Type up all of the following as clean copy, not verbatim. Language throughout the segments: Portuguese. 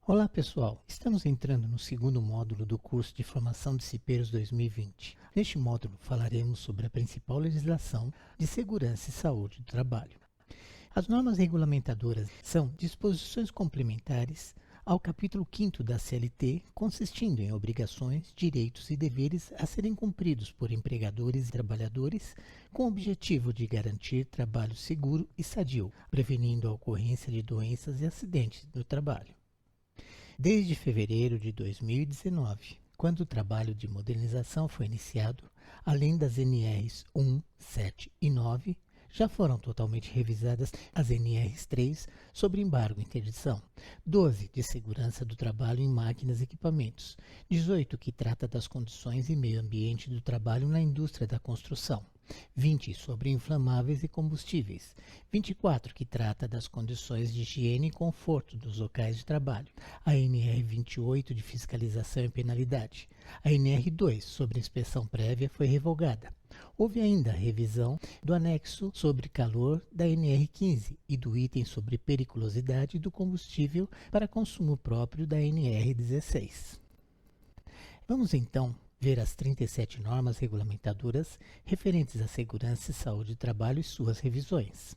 Olá pessoal, estamos entrando no segundo módulo do curso de Formação de Cipeiros 2020. Neste módulo falaremos sobre a principal legislação de segurança e saúde do trabalho. As normas regulamentadoras são disposições complementares ao capítulo 5º da CLT, consistindo em obrigações, direitos e deveres a serem cumpridos por empregadores e trabalhadores, com o objetivo de garantir trabalho seguro e sadio, prevenindo a ocorrência de doenças e acidentes no trabalho. Desde fevereiro de 2019, quando o trabalho de modernização foi iniciado, além das NRs 1, 7 e 9, já foram totalmente revisadas as NRs 3 sobre embargo e interdição, 12 de segurança do trabalho em máquinas e equipamentos, 18 que trata das condições e meio ambiente do trabalho na indústria da construção, 20 sobre inflamáveis e combustíveis, 24 que trata das condições de higiene e conforto dos locais de trabalho, a NR 28 de fiscalização e penalidade, a NR 2 sobre inspeção prévia foi revogada. Houve ainda a revisão do anexo sobre calor da NR 15 e do item sobre periculosidade do combustível para consumo próprio da NR 16. Vamos então ver as 37 normas regulamentadoras referentes à segurança e saúde do trabalho e suas revisões.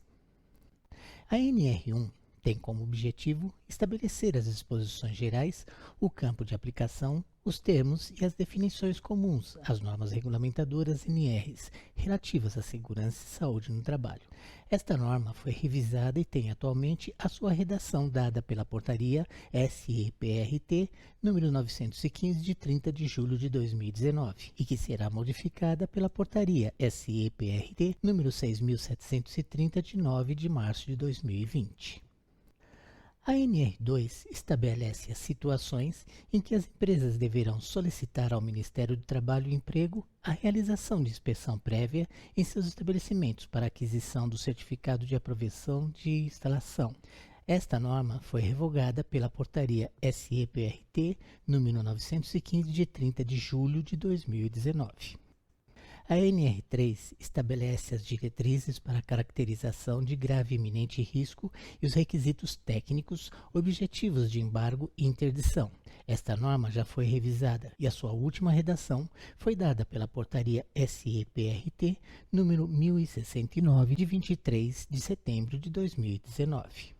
A NR1 tem como objetivo estabelecer as disposições gerais, o campo de aplicação, os termos e as definições comuns às normas regulamentadoras NRs relativas à segurança e saúde no trabalho. Esta norma foi revisada e tem atualmente a sua redação dada pela Portaria SEPRT número 915 de 30 de julho de 2019 e que será modificada pela Portaria SEPRT número 6.730 de 9 de março de 2020. A NR2 estabelece as situações em que as empresas deverão solicitar ao Ministério do Trabalho e Emprego a realização de inspeção prévia em seus estabelecimentos para aquisição do certificado de aprovação de instalação. Esta norma foi revogada pela Portaria SEPRT número 915 de 30 de julho de 2019. A NR3 estabelece as diretrizes para a caracterização de grave e iminente risco e os requisitos técnicos, objetivos de embargo e interdição. Esta norma já foi revisada e a sua última redação foi dada pela Portaria SEPRT número 1069 de 23 de setembro de 2019.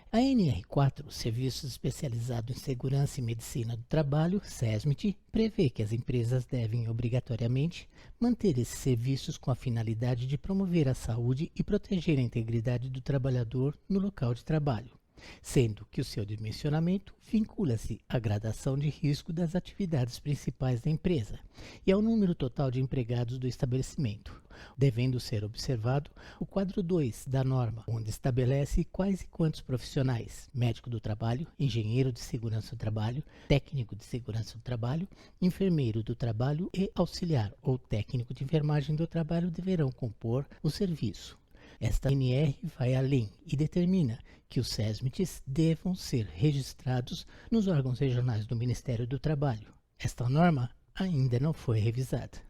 A NR4, Serviços Especializados em Segurança e Medicina do Trabalho, SESMIT, prevê que as empresas devem obrigatoriamente manter esses serviços com a finalidade de promover a saúde e proteger a integridade do trabalhador no local de trabalho, sendo que o seu dimensionamento vincula-se à gradação de risco das atividades principais da empresa e ao número total de empregados do estabelecimento, devendo ser observado o quadro 2 da norma, onde estabelece quais e quantos profissionais, médico do trabalho, engenheiro de segurança do trabalho, técnico de segurança do trabalho, enfermeiro do trabalho e auxiliar ou técnico de enfermagem do trabalho deverão compor o serviço. Esta NR vai além e determina que os SESMITs devam ser registrados nos órgãos regionais do Ministério do Trabalho. Esta norma ainda não foi revisada.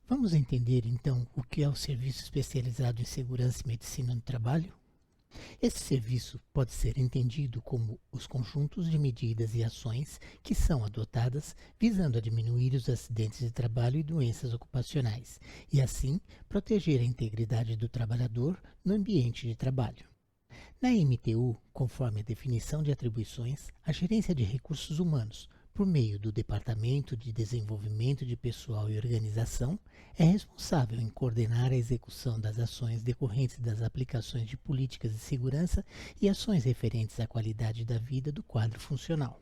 Vamos entender então o que é o Serviço Especializado em Segurança e Medicina do Trabalho? Esse serviço pode ser entendido como os conjuntos de medidas e ações que são adotadas visando a diminuir os acidentes de trabalho e doenças ocupacionais e, assim, proteger a integridade do trabalhador no ambiente de trabalho. Na MTU, conforme a definição de atribuições, a gerência de recursos humanos, por meio do Departamento de Desenvolvimento de Pessoal e Organização, é responsável em coordenar a execução das ações decorrentes das aplicações de políticas de segurança e ações referentes à qualidade da vida do quadro funcional.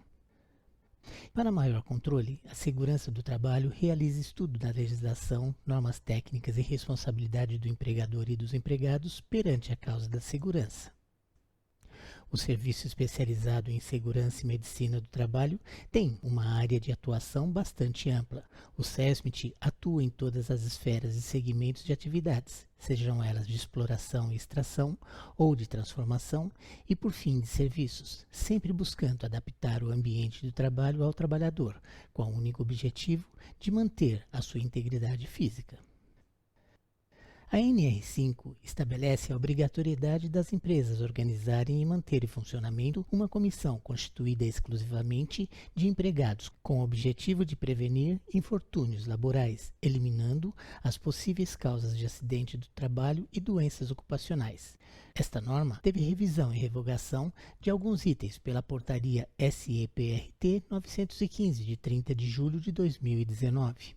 Para maior controle, a segurança do trabalho realiza estudo da legislação, normas técnicas e responsabilidade do empregador e dos empregados perante a causa da segurança. O Serviço Especializado em Segurança e Medicina do Trabalho tem uma área de atuação bastante ampla. O SESMIT atua em todas as esferas e segmentos de atividades, sejam elas de exploração e extração ou de transformação e, por fim, de serviços, sempre buscando adaptar o ambiente do trabalho ao trabalhador, com o único objetivo de manter a sua integridade física. A NR5 estabelece a obrigatoriedade das empresas organizarem e manter em funcionamento uma comissão constituída exclusivamente de empregados, com o objetivo de prevenir infortúnios laborais, eliminando as possíveis causas de acidente do trabalho e doenças ocupacionais. Esta norma teve revisão e revogação de alguns itens pela Portaria SEPRT 915, de 30 de julho de 2019.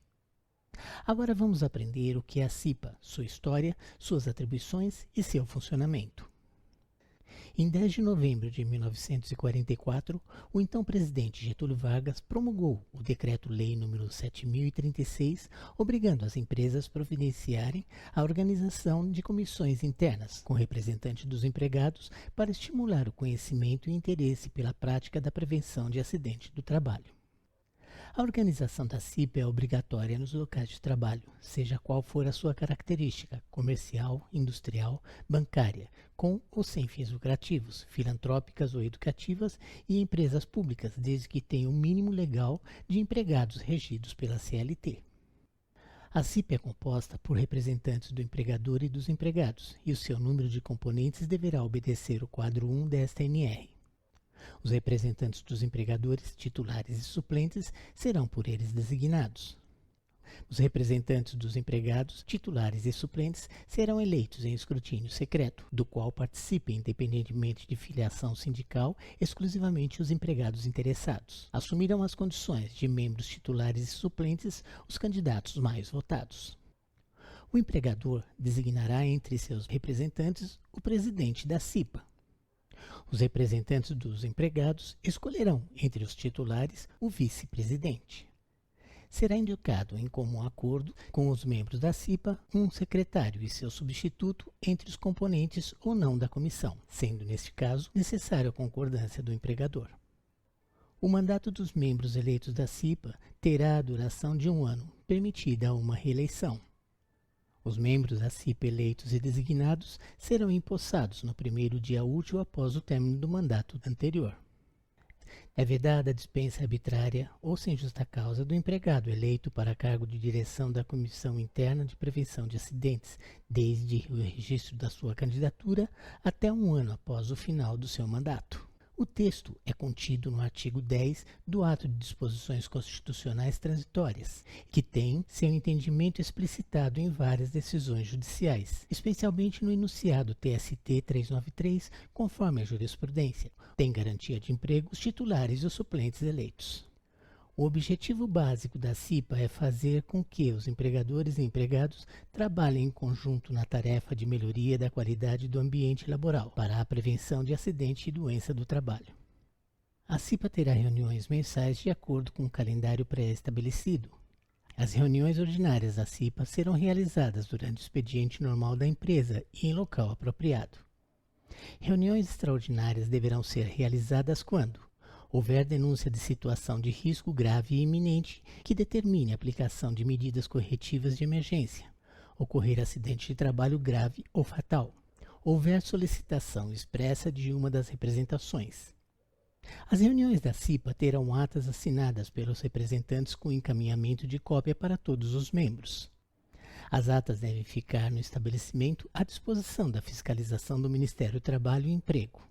Agora vamos aprender o que é a CIPA, sua história, suas atribuições e seu funcionamento. Em 10 de novembro de 1944, o então presidente Getúlio Vargas promulgou o Decreto-Lei nº 7.036, obrigando as empresas a providenciarem a organização de comissões internas, com representantes dos empregados, para estimular o conhecimento e interesse pela prática da prevenção de acidentes do trabalho. A organização da CIPA é obrigatória nos locais de trabalho, seja qual for a sua característica, comercial, industrial, bancária, com ou sem fins lucrativos, filantrópicas ou educativas e empresas públicas, desde que tenham o mínimo legal de empregados regidos pela CLT. A CIPA é composta por representantes do empregador e dos empregados, e o seu número de componentes deverá obedecer o quadro 1 desta NR. Os representantes dos empregadores, titulares e suplentes serão por eles designados. Os representantes dos empregados, titulares e suplentes serão eleitos em escrutínio secreto, do qual participem, independentemente de filiação sindical, exclusivamente os empregados interessados. Assumirão as condições de membros titulares e suplentes os candidatos mais votados. O empregador designará entre seus representantes o presidente da CIPA. Os representantes dos empregados escolherão, entre os titulares, o vice-presidente. Será indicado, em comum acordo com os membros da CIPA, um secretário e seu substituto entre os componentes ou não da comissão, sendo, neste caso, necessária a concordância do empregador. O mandato dos membros eleitos da CIPA terá a duração de 1 ano, permitida uma reeleição. Os membros da CIPA eleitos e designados serão empossados no primeiro dia útil após o término do mandato anterior. É vedada a dispensa arbitrária ou sem justa causa do empregado eleito para cargo de direção da Comissão Interna de Prevenção de Acidentes, desde o registro da sua candidatura até 1 ano após o final do seu mandato. O texto é contido no artigo 10 do Ato de Disposições Constitucionais Transitórias, que tem seu entendimento explicitado em várias decisões judiciais, especialmente no enunciado TST 393, conforme a jurisprudência. Tem garantia de emprego os titulares e os suplentes eleitos. O objetivo básico da CIPA é fazer com que os empregadores e empregados trabalhem em conjunto na tarefa de melhoria da qualidade do ambiente laboral para a prevenção de acidente e doença do trabalho. A CIPA terá reuniões mensais de acordo com o calendário pré-estabelecido. As reuniões ordinárias da CIPA serão realizadas durante o expediente normal da empresa e em local apropriado. Reuniões extraordinárias deverão ser realizadas quando houver denúncia de situação de risco grave e iminente que determine a aplicação de medidas corretivas de emergência, ocorrer acidente de trabalho grave ou fatal, houver solicitação expressa de uma das representações. As reuniões da CIPA terão atas assinadas pelos representantes com encaminhamento de cópia para todos os membros. As atas devem ficar no estabelecimento à disposição da fiscalização do Ministério do Trabalho e Emprego.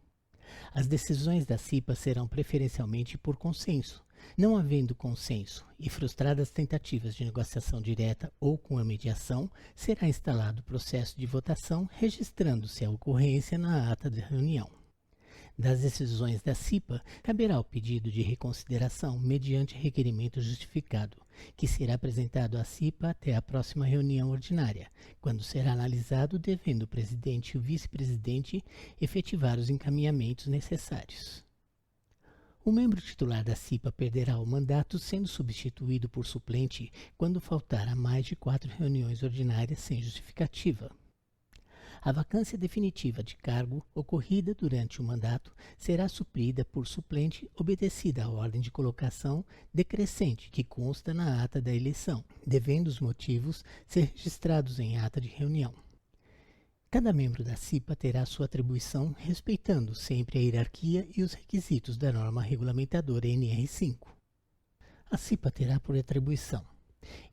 As decisões da CIPA serão preferencialmente por consenso. Não havendo consenso e frustradas tentativas de negociação direta ou com a mediação, será instalado o processo de votação, registrando-se a ocorrência na ata da reunião. Das decisões da CIPA, caberá o pedido de reconsideração mediante requerimento justificado, que será apresentado à CIPA até a próxima reunião ordinária, quando será analisado, devendo o presidente e o vice-presidente efetivar os encaminhamentos necessários. O membro titular da CIPA perderá o mandato, sendo substituído por suplente quando faltar a mais de 4 reuniões ordinárias sem justificativa. A vacância definitiva de cargo ocorrida durante o mandato será suprida por suplente, obedecida a ordem de colocação decrescente que consta na ata da eleição, devendo os motivos ser registrados em ata de reunião. Cada membro da CIPA terá sua atribuição respeitando sempre a hierarquia e os requisitos da norma regulamentadora NR5. A CIPA terá por atribuição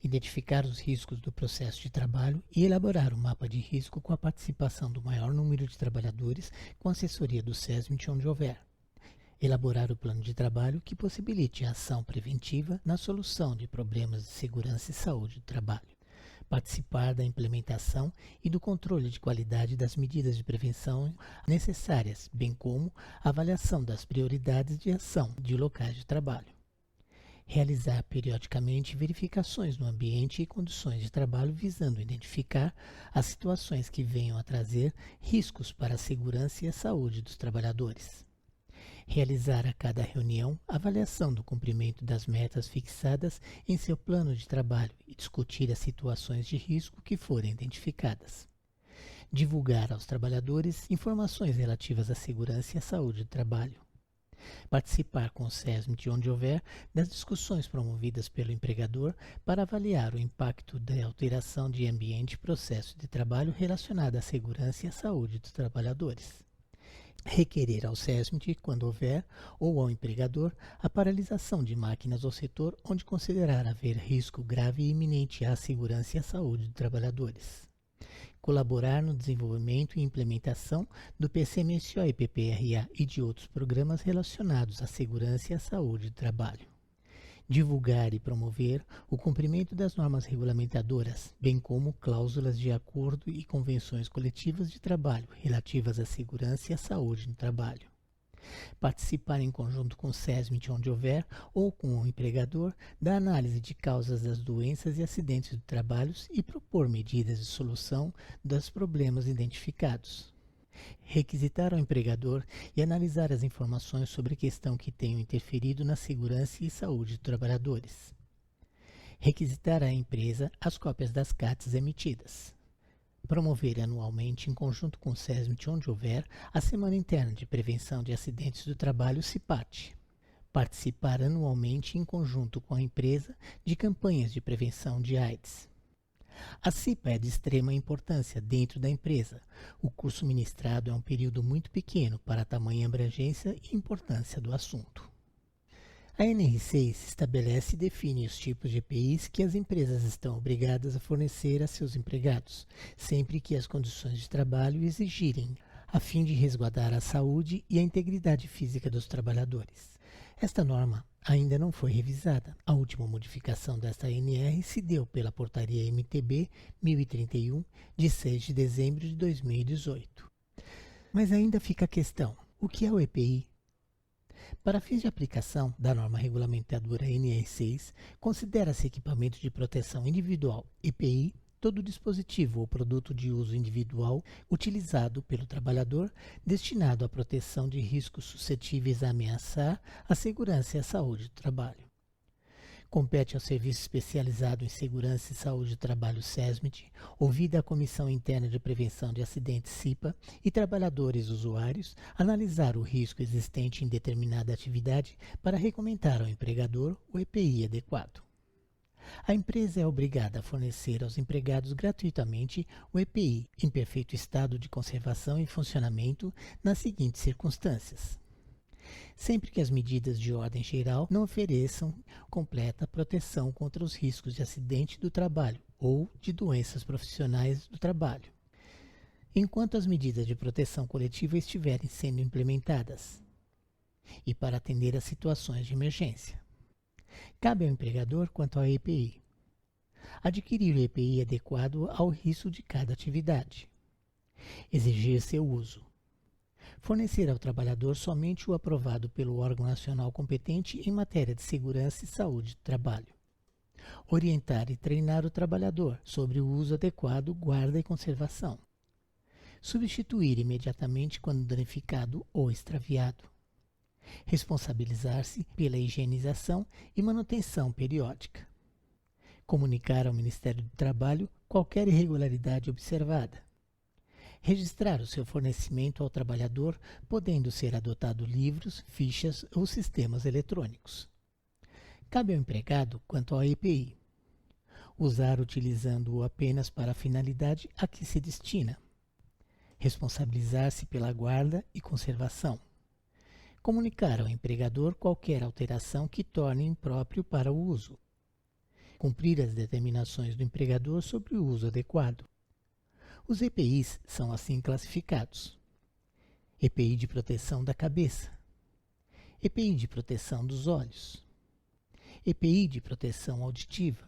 identificar os riscos do processo de trabalho e elaborar um mapa de risco com a participação do maior número de trabalhadores com assessoria do SESMIT onde houver. Elaborar o plano de trabalho que possibilite a ação preventiva na solução de problemas de segurança e saúde do trabalho. Participar da implementação e do controle de qualidade das medidas de prevenção necessárias, bem como a avaliação das prioridades de ação de locais de trabalho. Realizar periodicamente verificações no ambiente e condições de trabalho visando identificar as situações que venham a trazer riscos para a segurança e a saúde dos trabalhadores. Realizar a cada reunião a avaliação do cumprimento das metas fixadas em seu plano de trabalho e discutir as situações de risco que forem identificadas. Divulgar aos trabalhadores informações relativas à segurança e à saúde do trabalho. Participar com o SESMIT onde houver das discussões promovidas pelo empregador para avaliar o impacto da alteração de ambiente e processo de trabalho relacionado à segurança e à saúde dos trabalhadores. Requerer ao SESMIT, quando houver, ou ao empregador, a paralisação de máquinas ou setor onde considerar haver risco grave e iminente à segurança e à saúde dos trabalhadores. Colaborar no desenvolvimento e implementação do PCMSO e PPRA e de outros programas relacionados à segurança e à saúde do trabalho. Divulgar e promover o cumprimento das normas regulamentadoras, bem como cláusulas de acordo e convenções coletivas de trabalho relativas à segurança e à saúde no trabalho. Participar em conjunto com o SESMIT onde houver ou com o empregador da análise de causas das doenças e acidentes do trabalho e propor medidas de solução dos problemas identificados. Requisitar ao empregador e analisar as informações sobre a questão que tenham interferido na segurança e saúde dos trabalhadores. Requisitar à empresa as cópias das CATs emitidas. Promover anualmente, em conjunto com o SESMIT onde houver, a Semana Interna de Prevenção de Acidentes do Trabalho, CIPAT. Participar anualmente, em conjunto com a empresa, de campanhas de prevenção de AIDS. A CIPA é de extrema importância dentro da empresa. O curso ministrado é um período muito pequeno para a tamanha abrangência e importância do assunto. A NR6 estabelece e define os tipos de EPIs que as empresas estão obrigadas a fornecer a seus empregados, sempre que as condições de trabalho exigirem, a fim de resguardar a saúde e a integridade física dos trabalhadores. Esta norma ainda não foi revisada. A última modificação desta ANR se deu pela Portaria MTB 1031, de 6 de dezembro de 2018. Mas ainda fica a questão: o que é o EPI? Para fins de aplicação da norma regulamentadora NR6, considera-se equipamento de proteção individual, EPI, todo dispositivo ou produto de uso individual utilizado pelo trabalhador destinado à proteção de riscos suscetíveis a ameaçar a segurança e a saúde do trabalho. Compete ao Serviço Especializado em Segurança e Saúde do Trabalho SESMIT, ouvida a Comissão Interna de Prevenção de Acidentes CIPA e trabalhadores usuários, analisar o risco existente em determinada atividade para recomendar ao empregador o EPI adequado. A empresa é obrigada a fornecer aos empregados gratuitamente o EPI em perfeito estado de conservação e funcionamento nas seguintes circunstâncias: sempre que as medidas de ordem geral não ofereçam completa proteção contra os riscos de acidente do trabalho ou de doenças profissionais do trabalho, enquanto as medidas de proteção coletiva estiverem sendo implementadas, e para atender a situações de emergência. Cabe ao empregador quanto ao EPI: adquirir o EPI adequado ao risco de cada atividade, exigir seu uso, fornecer ao trabalhador somente o aprovado pelo órgão nacional competente em matéria de segurança e saúde do trabalho, orientar e treinar o trabalhador sobre o uso adequado, guarda e conservação, substituir imediatamente quando danificado ou extraviado, responsabilizar-se pela higienização e manutenção periódica, comunicar ao Ministério do Trabalho qualquer irregularidade observada, registrar o seu fornecimento ao trabalhador, podendo ser adotado livros, fichas ou sistemas eletrônicos. Cabe ao empregado quanto ao EPI: usar utilizando-o apenas para a finalidade a que se destina, responsabilizar-se pela guarda e conservação, comunicar ao empregador qualquer alteração que torne impróprio para o uso, cumprir as determinações do empregador sobre o uso adequado. Os EPIs são assim classificados: EPI de proteção da cabeça, EPI de proteção dos olhos, EPI de proteção auditiva,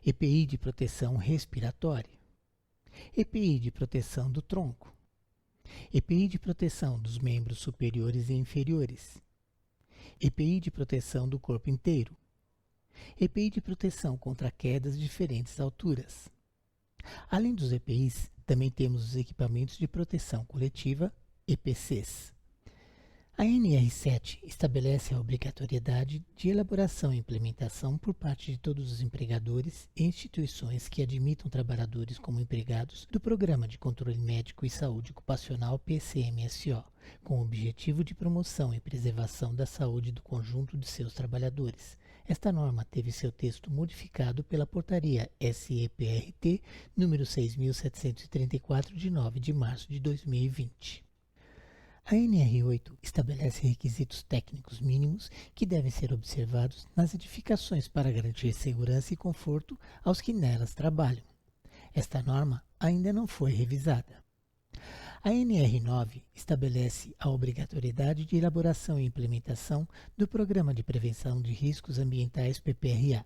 EPI de proteção respiratória, EPI de proteção do tronco, EPI de proteção dos membros superiores e inferiores, EPI de proteção do corpo inteiro, EPI de proteção contra quedas de diferentes alturas. Além dos EPIs, também temos os equipamentos de proteção coletiva, EPCs. A NR7 estabelece a obrigatoriedade de elaboração e implementação por parte de todos os empregadores e instituições que admitam trabalhadores como empregados do Programa de Controle Médico e Saúde Ocupacional PCMSO, com o objetivo de promoção e preservação da saúde do conjunto de seus trabalhadores. Esta norma teve seu texto modificado pela Portaria SEPRT número 6.734, de 9 de março de 2020. A NR8 estabelece requisitos técnicos mínimos que devem ser observados nas edificações para garantir segurança e conforto aos que nelas trabalham. Esta norma ainda não foi revisada. A NR9 estabelece a obrigatoriedade de elaboração e implementação do Programa de Prevenção de Riscos Ambientais PPRA.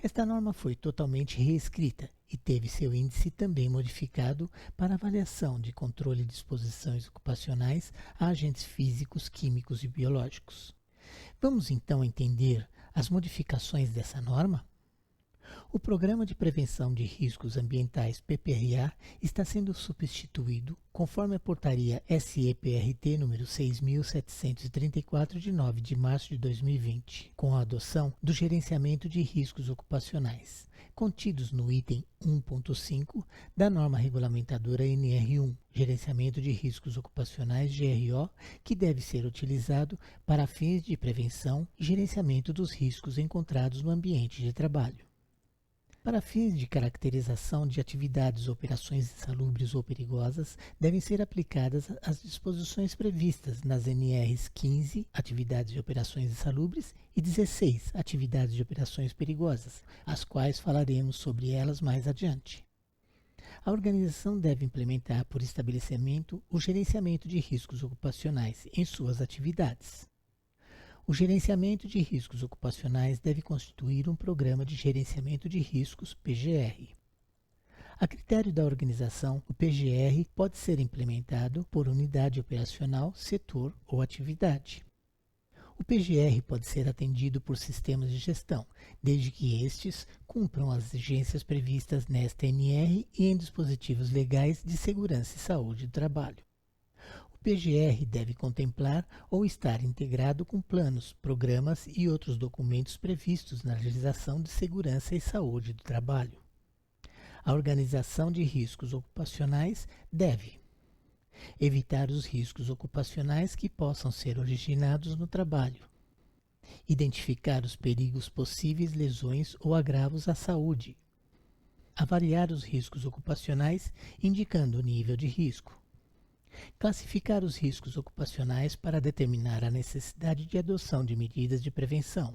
Esta norma foi totalmente reescrita e teve seu índice também modificado para avaliação de controle de exposições ocupacionais a agentes físicos, químicos e biológicos. Vamos então entender as modificações dessa norma? O Programa de Prevenção de Riscos Ambientais PPRA está sendo substituído, conforme a Portaria SEPRT número 6.734, de 9 de março de 2020, com a adoção do Gerenciamento de Riscos Ocupacionais, contidos no item 1.5 da norma regulamentadora NR1, Gerenciamento de Riscos Ocupacionais GRO, que deve ser utilizado para fins de prevenção e gerenciamento dos riscos encontrados no ambiente de trabalho. Para fins de caracterização de atividades ou operações insalubres ou perigosas, devem ser aplicadas as disposições previstas nas NRs 15, Atividades e Operações Insalubres, e 16, Atividades e Operações Perigosas, as quais falaremos sobre elas mais adiante. A organização deve implementar por estabelecimento o gerenciamento de riscos ocupacionais em suas atividades. O gerenciamento de riscos ocupacionais deve constituir um programa de gerenciamento de riscos PGR. A critério da organização, o PGR pode ser implementado por unidade operacional, setor ou atividade. O PGR pode ser atendido por sistemas de gestão, desde que estes cumpram as exigências previstas nesta NR e em dispositivos legais de segurança e saúde do trabalho. O PGR deve contemplar ou estar integrado com planos, programas e outros documentos previstos na legislação de segurança e saúde do trabalho. A organização de riscos ocupacionais deve evitar os riscos ocupacionais que possam ser originados no trabalho, identificar os perigos possíveis lesões ou agravos à saúde, avaliar os riscos ocupacionais indicando o nível de risco, classificar os riscos ocupacionais para determinar a necessidade de adoção de medidas de prevenção,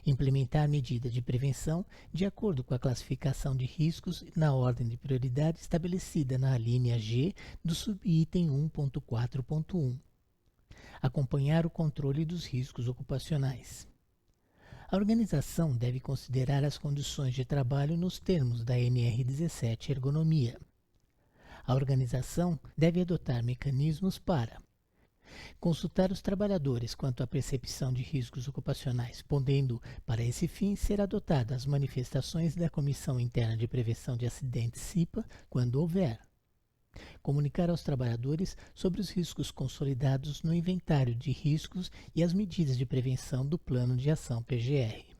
implementar medidas de prevenção de acordo com a classificação de riscos na ordem de prioridade estabelecida na alínea G do subitem 1.4.1, acompanhar o controle dos riscos ocupacionais. A organização deve considerar as condições de trabalho nos termos da NR17 Ergonomia. A organização deve adotar mecanismos para consultar os trabalhadores quanto à percepção de riscos ocupacionais, podendo, para esse fim, ser adotadas as manifestações da Comissão Interna de Prevenção de Acidentes CIPA, quando houver. Comunicar aos trabalhadores sobre os riscos consolidados no inventário de riscos e as medidas de prevenção do Plano de Ação PGR.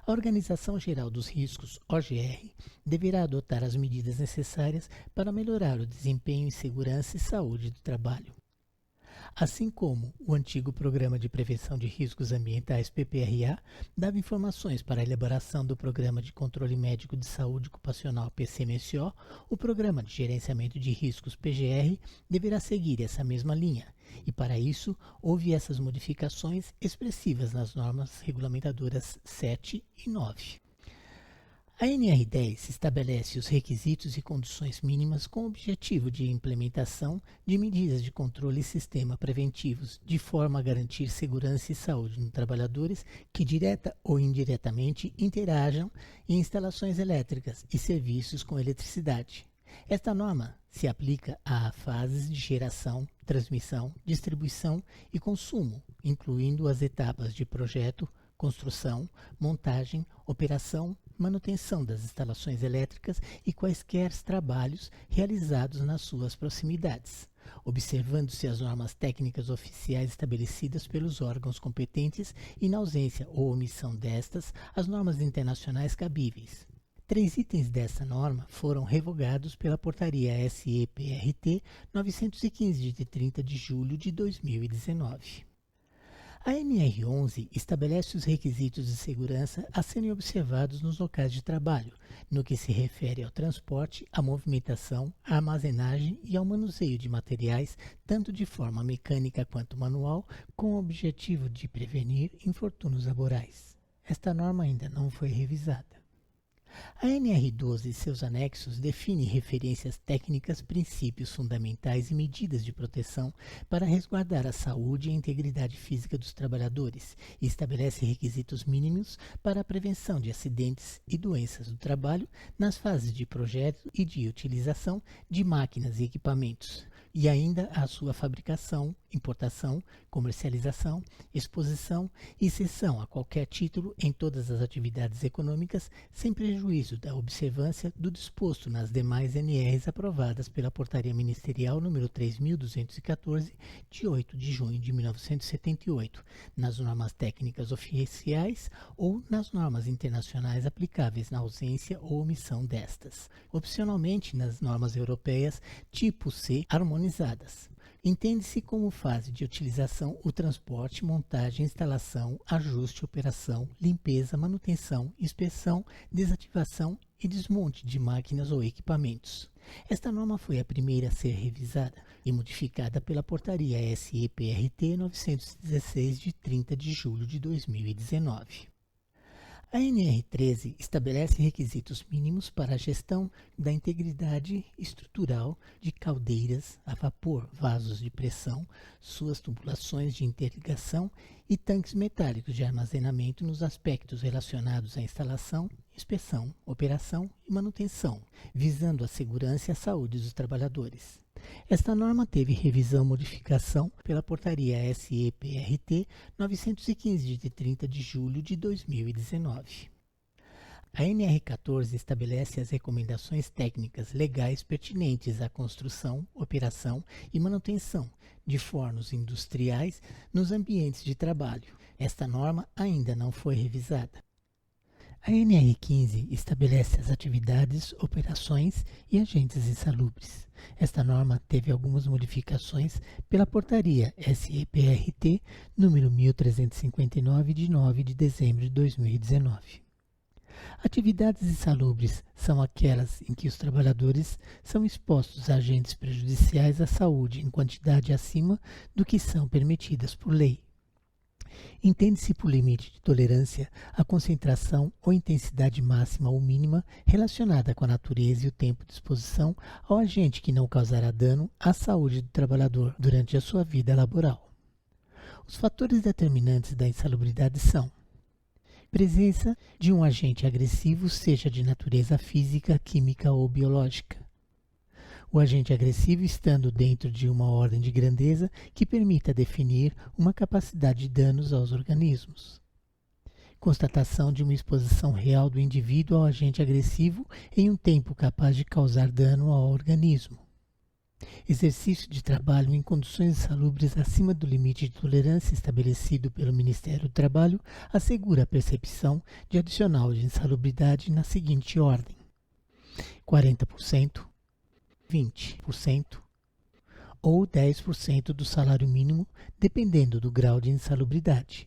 A Organização Geral dos Riscos, OGR, deverá adotar as medidas necessárias para melhorar o desempenho em segurança e saúde do trabalho. Assim como o antigo Programa de Prevenção de Riscos Ambientais PPRA dava informações para a elaboração do Programa de Controle Médico de Saúde Ocupacional PCMSO, o Programa de Gerenciamento de Riscos PGR deverá seguir essa mesma linha. E para isso, houve essas modificações expressivas nas normas regulamentadoras 7 e 9. A NR10 estabelece os requisitos e condições mínimas com o objetivo de implementação de medidas de controle e sistema preventivos, de forma a garantir segurança e saúde nos trabalhadores que direta ou indiretamente interajam em instalações elétricas e serviços com eletricidade. Esta norma se aplica a fases de geração, transmissão, distribuição e consumo, incluindo as etapas de projeto, construção, montagem, operação, manutenção das instalações elétricas e quaisquer trabalhos realizados nas suas proximidades, observando-se as normas técnicas oficiais estabelecidas pelos órgãos competentes e, na ausência ou omissão destas, as normas internacionais cabíveis. 3 itens dessa norma foram revogados pela Portaria SEPRT 915 de 30 de julho de 2019. A NR11 estabelece os requisitos de segurança a serem observados nos locais de trabalho, no que se refere ao transporte, à movimentação, à armazenagem e ao manuseio de materiais, tanto de forma mecânica quanto manual, com o objetivo de prevenir infortúnios laborais. Esta norma ainda não foi revisada. A NR12 e seus anexos definem referências técnicas, princípios fundamentais e medidas de proteção para resguardar a saúde e a integridade física dos trabalhadores e estabelece requisitos mínimos para a prevenção de acidentes e doenças do trabalho nas fases de projeto e de utilização de máquinas e equipamentos, e ainda a sua fabricação, importação, comercialização, exposição e cessão a qualquer título em todas as atividades econômicas, sem prejuízo da observância do disposto nas demais NRs aprovadas pela Portaria Ministerial número 3.214, de 8 de junho de 1978, nas normas técnicas oficiais ou nas normas internacionais aplicáveis na ausência ou omissão destas. Opcionalmente, nas normas europeias tipo C harmonizadas. Entende-se como fase de utilização o transporte, montagem, instalação, ajuste, operação, limpeza, manutenção, inspeção, desativação e desmonte de máquinas ou equipamentos. Esta norma foi a primeira a ser revisada e modificada pela Portaria SEPRT 916 de 30 de julho de 2019. A NR13 estabelece requisitos mínimos para a gestão da integridade estrutural de caldeiras a vapor, vasos de pressão, suas tubulações de interligação e tanques metálicos de armazenamento nos aspectos relacionados à instalação, inspeção, operação e manutenção, visando a segurança e a saúde dos trabalhadores. Esta norma teve revisão e modificação pela Portaria SEPRT 915 de 30 de julho de 2019. A NR14 estabelece as recomendações técnicas legais pertinentes à construção, operação e manutenção de fornos industriais nos ambientes de trabalho. Esta norma ainda não foi revisada. A NR15 estabelece as atividades, operações e agentes insalubres. Esta norma teve algumas modificações pela Portaria SEPRT número 1359 de 9 de dezembro de 2019. Atividades insalubres são aquelas em que os trabalhadores são expostos a agentes prejudiciais à saúde em quantidade acima do que são permitidas por lei. Entende-se por limite de tolerância a concentração ou intensidade máxima ou mínima relacionada com a natureza e o tempo de exposição ao agente que não causará dano à saúde do trabalhador durante a sua vida laboral. Os fatores determinantes da insalubridade são: presença de um agente agressivo, seja de natureza física, química ou biológica. O agente agressivo estando dentro de uma ordem de grandeza que permita definir uma capacidade de danos aos organismos. Constatação de uma exposição real do indivíduo ao agente agressivo em um tempo capaz de causar dano ao organismo. Exercício de trabalho em condições insalubres acima do limite de tolerância estabelecido pelo Ministério do Trabalho assegura a percepção de adicional de insalubridade na seguinte ordem: 40%, 20% ou 10% do salário mínimo, dependendo do grau de insalubridade.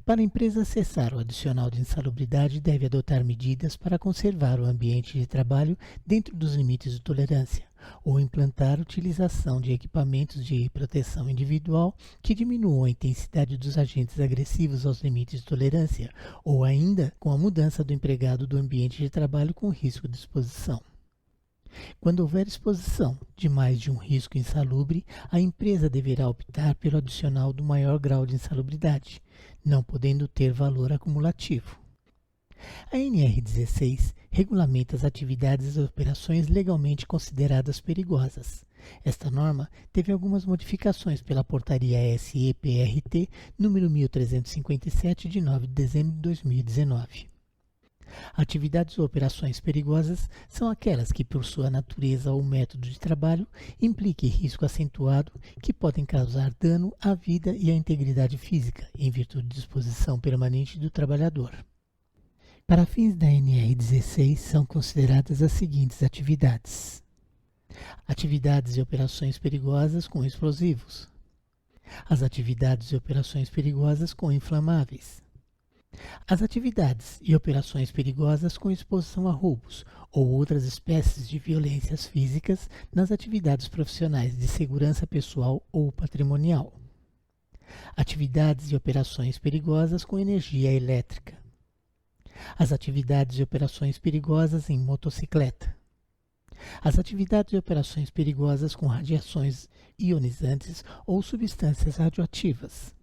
Para a empresa cessar o adicional de insalubridade, deve adotar medidas para conservar o ambiente de trabalho dentro dos limites de tolerância, ou implantar a utilização de equipamentos de proteção individual que diminuam a intensidade dos agentes agressivos aos limites de tolerância, ou ainda com a mudança do empregado do ambiente de trabalho com risco de exposição. Quando houver exposição de mais de um risco insalubre, a empresa deverá optar pelo adicional do maior grau de insalubridade, não podendo ter valor acumulativo. A NR16 regulamenta as atividades e operações legalmente consideradas perigosas. Esta norma teve algumas modificações pela Portaria SEPRT número 1357 de 9 de dezembro de 2019. Atividades ou operações perigosas são aquelas que, por sua natureza ou método de trabalho, impliquem risco acentuado que podem causar dano à vida e à integridade física, em virtude de exposição permanente do trabalhador. Para fins da NR16, são consideradas as seguintes atividades: atividades e operações perigosas com explosivos, as atividades e operações perigosas com inflamáveis, as atividades e operações perigosas com exposição a roubos ou outras espécies de violências físicas nas atividades profissionais de segurança pessoal ou patrimonial, atividades e operações perigosas com energia elétrica, as atividades e operações perigosas em motocicleta, as atividades e operações perigosas com radiações ionizantes ou substâncias radioativas.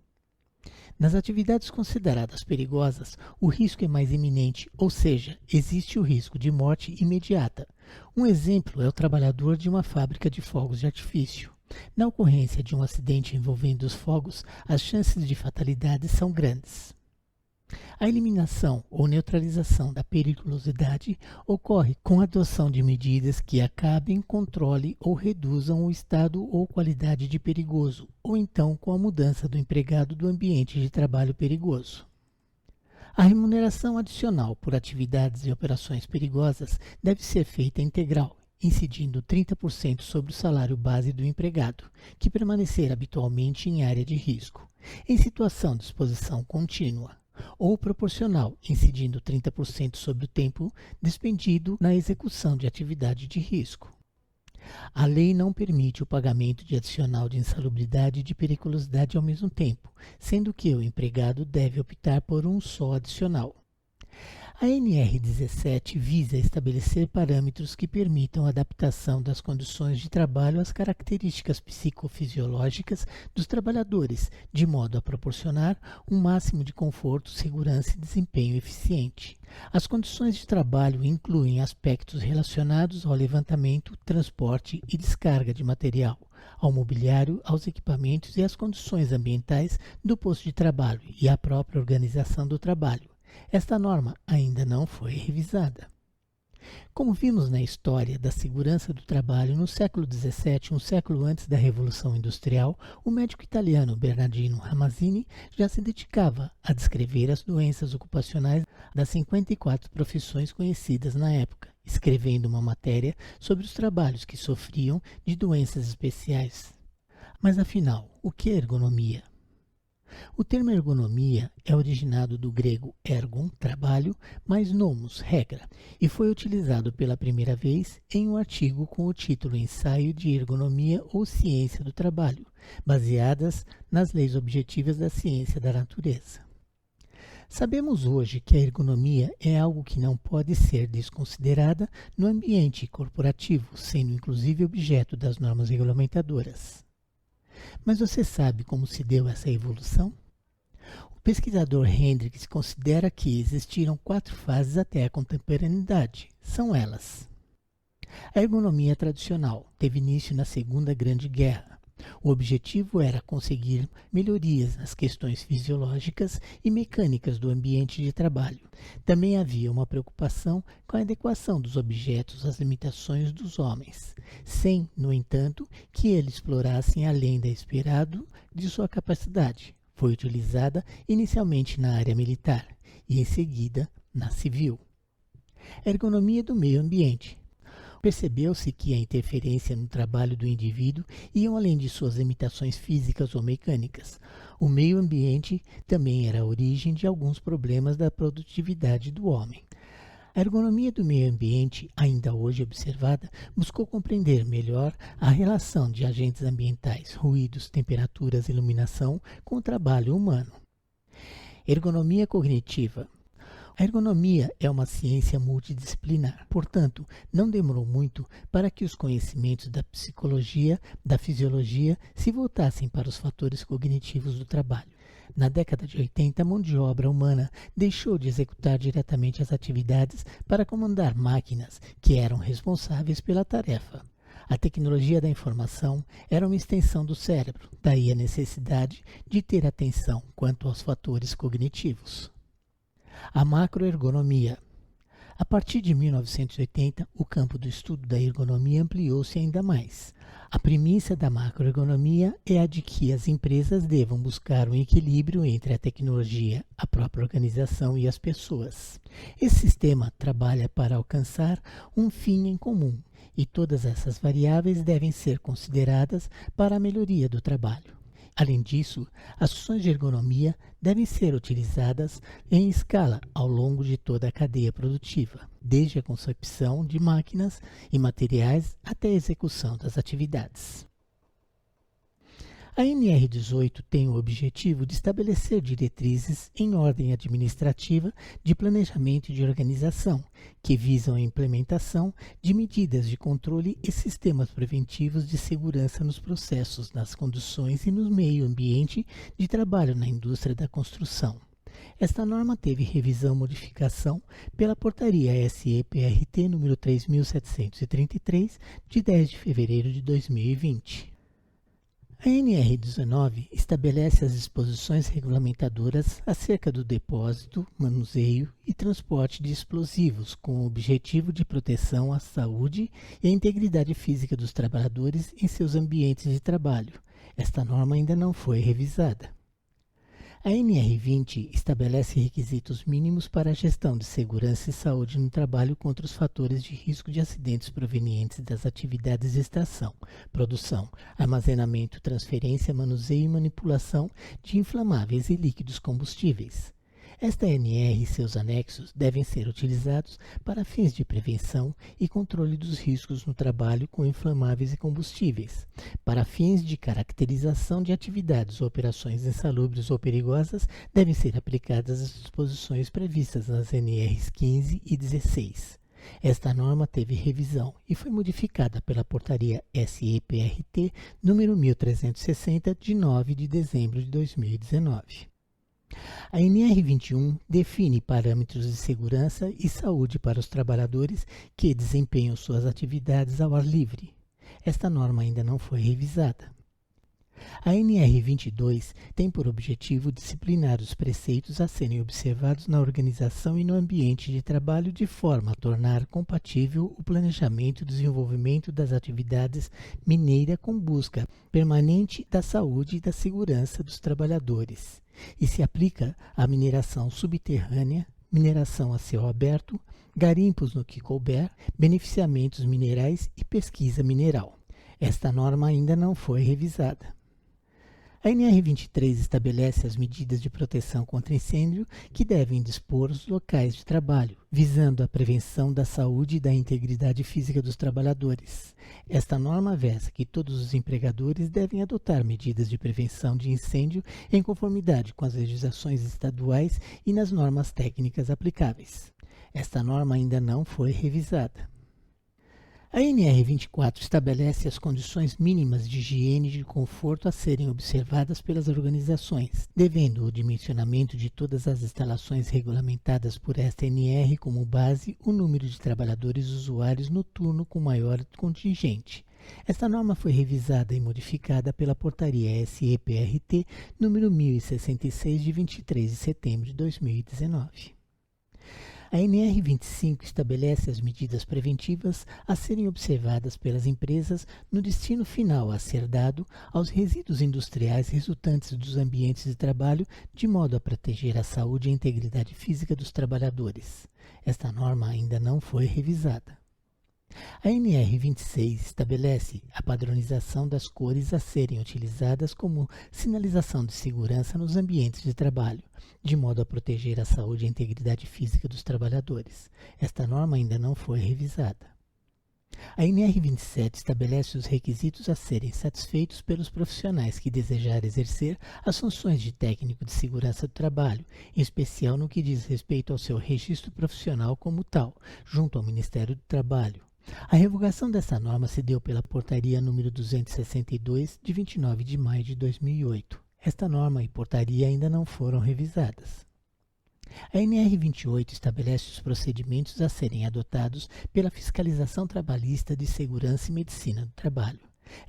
Nas atividades consideradas perigosas, o risco é mais iminente, ou seja, existe o risco de morte imediata. Um exemplo é o trabalhador de uma fábrica de fogos de artifício. Na ocorrência de um acidente envolvendo os fogos, as chances de fatalidade são grandes. A eliminação ou neutralização da periculosidade ocorre com a adoção de medidas que acabem, controle ou reduzam o estado ou qualidade de perigoso, ou então com a mudança do empregado do ambiente de trabalho perigoso. A remuneração adicional por atividades e operações perigosas deve ser feita integral, incidindo 30% sobre o salário base do empregado, que permanecer habitualmente em área de risco, em situação de exposição contínua, ou proporcional, incidindo 30% sobre o tempo despendido na execução de atividade de risco. A lei não permite o pagamento de adicional de insalubridade e de periculosidade ao mesmo tempo, sendo que o empregado deve optar por um só adicional. A NR17 visa estabelecer parâmetros que permitam a adaptação das condições de trabalho às características psicofisiológicas dos trabalhadores, de modo a proporcionar um máximo de conforto, segurança e desempenho eficiente. As condições de trabalho incluem aspectos relacionados ao levantamento, transporte e descarga de material, ao mobiliário, aos equipamentos e às condições ambientais do posto de trabalho e à própria organização do trabalho. Esta norma ainda não foi revisada. Como vimos na história da segurança do trabalho, no século XVII, um século antes da Revolução Industrial, o médico italiano Bernardino Ramazzini já se dedicava a descrever as doenças ocupacionais das 54 profissões conhecidas na época, escrevendo uma matéria sobre os trabalhos que sofriam de doenças especiais. Mas afinal, o que é ergonomia? O termo ergonomia é originado do grego ergon, trabalho, mais nomos, regra, e foi utilizado pela primeira vez em um artigo com o título Ensaio de Ergonomia ou Ciência do Trabalho, baseadas nas leis objetivas da ciência da natureza. Sabemos hoje que a ergonomia é algo que não pode ser desconsiderada no ambiente corporativo, sendo inclusive objeto das normas regulamentadoras. Mas você sabe como se deu essa evolução? O pesquisador Hendricks considera que existiram 4 fases até a contemporaneidade. São elas: a ergonomia tradicional teve início na Segunda Grande Guerra. O objetivo era conseguir melhorias nas questões fisiológicas e mecânicas do ambiente de trabalho. Também havia uma preocupação com a adequação dos objetos às limitações dos homens, sem, no entanto, que eles explorassem além do esperado de sua capacidade. Foi utilizada inicialmente na área militar e, em seguida, na civil. Ergonomia do meio ambiente. Percebeu-se que a interferência no trabalho do indivíduo iam além de suas limitações físicas ou mecânicas. O meio ambiente também era a origem de alguns problemas da produtividade do homem. A ergonomia do meio ambiente, ainda hoje observada, buscou compreender melhor a relação de agentes ambientais, ruídos, temperaturas e iluminação com o trabalho humano. Ergonomia cognitiva. A ergonomia é uma ciência multidisciplinar, portanto, não demorou muito para que os conhecimentos da psicologia, da fisiologia, se voltassem para os fatores cognitivos do trabalho. Na década de 80, a mão de obra humana deixou de executar diretamente as atividades para comandar máquinas que eram responsáveis pela tarefa. A tecnologia da informação era uma extensão do cérebro, daí a necessidade de ter atenção quanto aos fatores cognitivos. A macroergonomia. A partir de 1980, o campo do estudo da ergonomia ampliou-se ainda mais. A premissa da macroergonomia é a de que as empresas devam buscar um equilíbrio entre a tecnologia, a própria organização e as pessoas. Esse sistema trabalha para alcançar um fim em comum, e todas essas variáveis devem ser consideradas para a melhoria do trabalho. Além disso, as funções de ergonomia devem ser utilizadas em escala ao longo de toda a cadeia produtiva, desde a concepção de máquinas e materiais até a execução das atividades. A NR18 tem o objetivo de estabelecer diretrizes em ordem administrativa de planejamento e de organização, que visam a implementação de medidas de controle e sistemas preventivos de segurança nos processos, nas condições e no meio ambiente de trabalho na indústria da construção. Esta norma teve revisão e modificação pela Portaria SEPRT número 3.733, de 10 de fevereiro de 2020. A NR19 estabelece as disposições regulamentadoras acerca do depósito, manuseio e transporte de explosivos, com o objetivo de proteção à saúde e à integridade física dos trabalhadores em seus ambientes de trabalho. Esta norma ainda não foi revisada. A NR20 estabelece requisitos mínimos para a gestão de segurança e saúde no trabalho contra os fatores de risco de acidentes provenientes das atividades de extração, produção, armazenamento, transferência, manuseio e manipulação de inflamáveis e líquidos combustíveis. Esta NR e seus anexos devem ser utilizados para fins de prevenção e controle dos riscos no trabalho com inflamáveis e combustíveis, para fins de caracterização de atividades ou operações insalubres ou perigosas, devem ser aplicadas as disposições previstas nas NRs 15 e 16. Esta norma teve revisão e foi modificada pela Portaria SEPRT número 1360, de 9 de dezembro de 2019. A NR21 define parâmetros de segurança e saúde para os trabalhadores que desempenham suas atividades ao ar livre. Esta norma ainda não foi revisada. A NR22 tem por objetivo disciplinar os preceitos a serem observados na organização e no ambiente de trabalho de forma a tornar compatível o planejamento e desenvolvimento das atividades mineira com busca permanente da saúde e da segurança dos trabalhadores, e se aplica à mineração subterrânea, mineração a céu aberto, garimpos no que couber, beneficiamentos minerais e pesquisa mineral. Esta norma ainda não foi revisada. A NR23 estabelece as medidas de proteção contra incêndio que devem dispor os locais de trabalho, visando a prevenção da saúde e da integridade física dos trabalhadores. Esta norma veza que todos os empregadores devem adotar medidas de prevenção de incêndio em conformidade com as legislações estaduais e nas normas técnicas aplicáveis. Esta norma ainda não foi revisada. A NR24 estabelece as condições mínimas de higiene e de conforto a serem observadas pelas organizações, devendo o dimensionamento de todas as instalações regulamentadas por esta NR como base o número de trabalhadores usuários no turno com maior contingente. Esta norma foi revisada e modificada pela Portaria SEPRT número 1066, de 23 de setembro de 2019. A NR25 estabelece as medidas preventivas a serem observadas pelas empresas no destino final a ser dado aos resíduos industriais resultantes dos ambientes de trabalho, de modo a proteger a saúde e a integridade física dos trabalhadores. Esta norma ainda não foi revisada. A NR26 estabelece a padronização das cores a serem utilizadas como sinalização de segurança nos ambientes de trabalho, de modo a proteger a saúde e a integridade física dos trabalhadores. Esta norma ainda não foi revisada. A NR27 estabelece os requisitos a serem satisfeitos pelos profissionais que desejarem exercer as funções de técnico de segurança do trabalho, em especial no que diz respeito ao seu registro profissional como tal, junto ao Ministério do Trabalho. A revogação dessa norma se deu pela Portaria número 262, de 29 de maio de 2008. Esta norma e portaria ainda não foram revisadas. A NR28 estabelece os procedimentos a serem adotados pela fiscalização trabalhista de segurança e medicina do trabalho.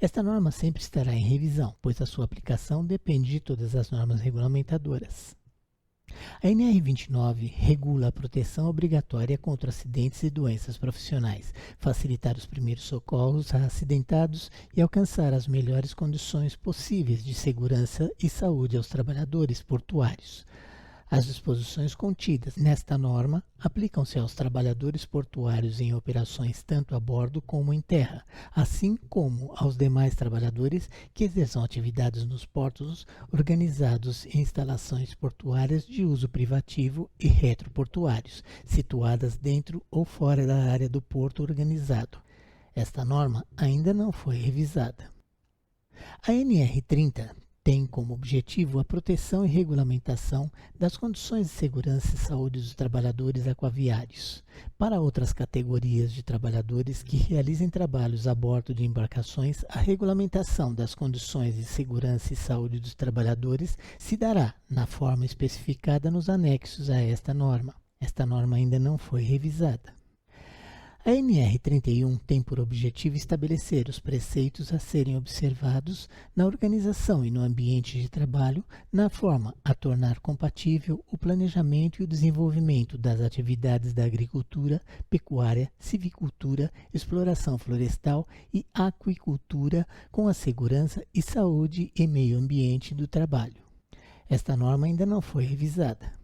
Esta norma sempre estará em revisão, pois a sua aplicação depende de todas as normas regulamentadoras. A NR29 regula a proteção obrigatória contra acidentes e doenças profissionais, facilitar os primeiros socorros a acidentados e alcançar as melhores condições possíveis de segurança e saúde aos trabalhadores portuários. As disposições contidas nesta norma aplicam-se aos trabalhadores portuários em operações tanto a bordo como em terra, assim como aos demais trabalhadores que exerçam atividades nos portos organizados em instalações portuárias de uso privativo e retroportuários, situadas dentro ou fora da área do porto organizado. Esta norma ainda não foi revisada. A NR30 tem como objetivo a proteção e regulamentação das condições de segurança e saúde dos trabalhadores aquaviários. Para outras categorias de trabalhadores que realizem trabalhos a bordo de embarcações, a regulamentação das condições de segurança e saúde dos trabalhadores se dará na forma especificada nos anexos a esta norma. Esta norma ainda não foi revisada. A NR31 tem por objetivo estabelecer os preceitos a serem observados na organização e no ambiente de trabalho, na forma a tornar compatível o planejamento e o desenvolvimento das atividades da agricultura, pecuária, silvicultura, exploração florestal e aquicultura com a segurança e saúde e meio ambiente do trabalho. Esta norma ainda não foi revisada.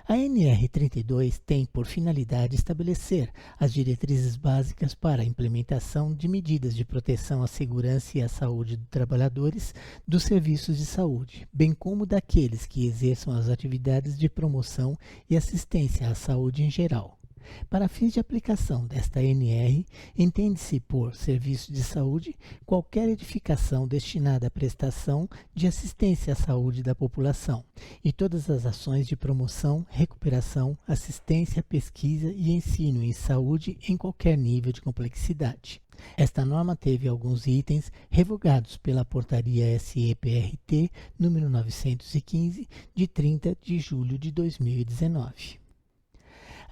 A NR32 tem por finalidade estabelecer as diretrizes básicas para a implementação de medidas de proteção à segurança e à saúde dos trabalhadores dos serviços de saúde, bem como daqueles que exerçam as atividades de promoção e assistência à saúde em geral. Para fins de aplicação desta NR, entende-se por serviço de saúde qualquer edificação destinada à prestação de assistência à saúde da população e todas as ações de promoção, recuperação, assistência, pesquisa e ensino em saúde em qualquer nível de complexidade. Esta norma teve alguns itens revogados pela Portaria SEPRT número 915, de 30 de julho de 2019.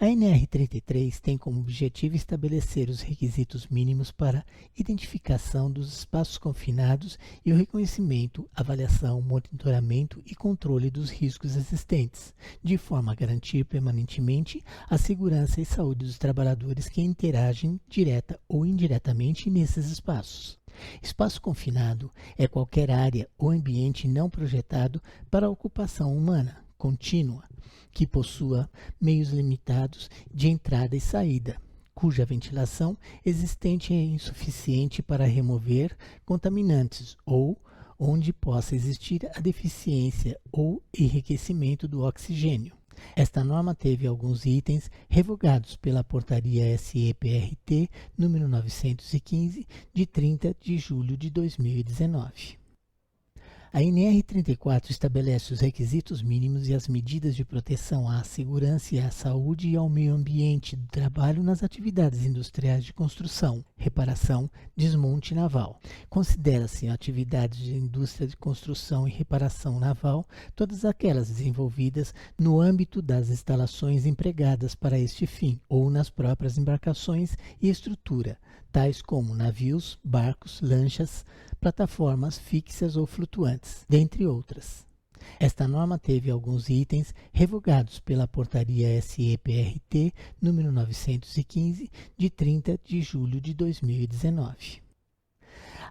A NR33 tem como objetivo estabelecer os requisitos mínimos para identificação dos espaços confinados e o reconhecimento, avaliação, monitoramento e controle dos riscos existentes, de forma a garantir permanentemente a segurança e saúde dos trabalhadores que interagem direta ou indiretamente nesses espaços. Espaço confinado é qualquer área ou ambiente não projetado para a ocupação humana contínua, que possua meios limitados de entrada e saída, cuja ventilação existente é insuficiente para remover contaminantes ou onde possa existir a deficiência ou enriquecimento do oxigênio. Esta norma teve alguns itens revogados pela Portaria SEPRT número 915, de 30 de julho de 2019. A NR34 estabelece os requisitos mínimos e as medidas de proteção à segurança e à saúde e ao meio ambiente do trabalho nas atividades industriais de construção, reparação, desmonte naval. Considera-se atividades de indústria de construção e reparação naval todas aquelas desenvolvidas no âmbito das instalações empregadas para este fim ou nas próprias embarcações e estrutura, tais como navios, barcos, lanchas, plataformas fixas ou flutuantes, dentre outras. Esta norma teve alguns itens revogados pela Portaria SEPRT número 915, de 30 de julho de 2019.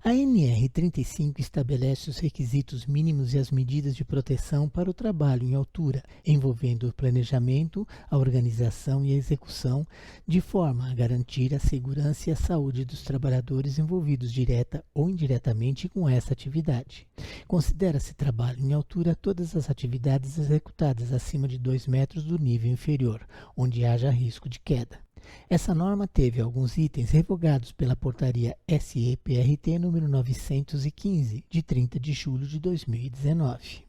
A NR35 estabelece os requisitos mínimos e as medidas de proteção para o trabalho em altura, envolvendo o planejamento, a organização e a execução, de forma a garantir a segurança e a saúde dos trabalhadores envolvidos direta ou indiretamente com essa atividade. Considera-se trabalho em altura todas as atividades executadas acima de 2 metros do nível inferior, onde haja risco de queda. Essa norma teve alguns itens revogados pela Portaria SE-PRT número 915, de 30 de julho de 2019.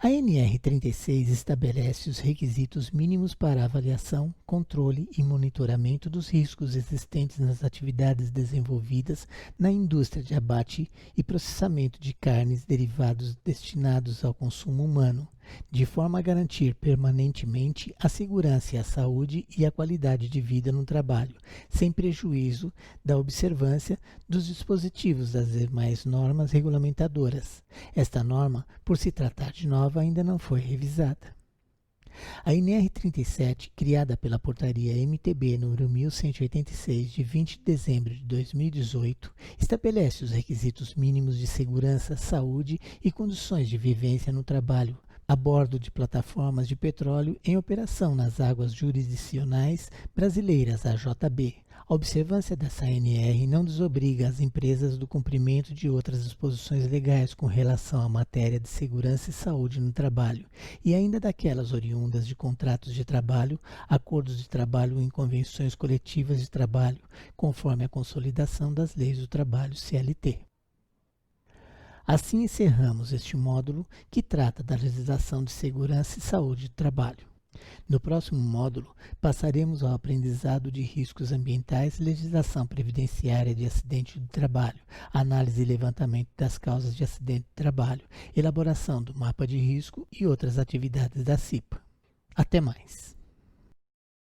A NR36 estabelece os requisitos mínimos para avaliação, controle e monitoramento dos riscos existentes nas atividades desenvolvidas na indústria de abate e processamento de carnes derivados destinados ao consumo humano, de forma a garantir permanentemente a segurança e a saúde e a qualidade de vida no trabalho, sem prejuízo da observância dos dispositivos das demais normas regulamentadoras. Esta norma, por se tratar de nova, ainda não foi revisada. A NR37, criada pela Portaria MTB número 1186, de 20 de dezembro de 2018, estabelece os requisitos mínimos de segurança, saúde e condições de vivência no trabalho, a bordo de plataformas de petróleo em operação nas águas jurisdicionais brasileiras, AJB. A observância dessa ANR não desobriga as empresas do cumprimento de outras disposições legais com relação à matéria de segurança e saúde no trabalho, e ainda daquelas oriundas de contratos de trabalho, acordos de trabalho em convenções coletivas de trabalho, conforme a consolidação das leis do trabalho CLT. Assim encerramos este módulo que trata da legislação de segurança e saúde do trabalho. No próximo módulo, passaremos ao aprendizado de riscos ambientais, legislação previdenciária de acidente do trabalho, análise e levantamento das causas de acidente de trabalho, elaboração do mapa de risco e outras atividades da CIPA. Até mais!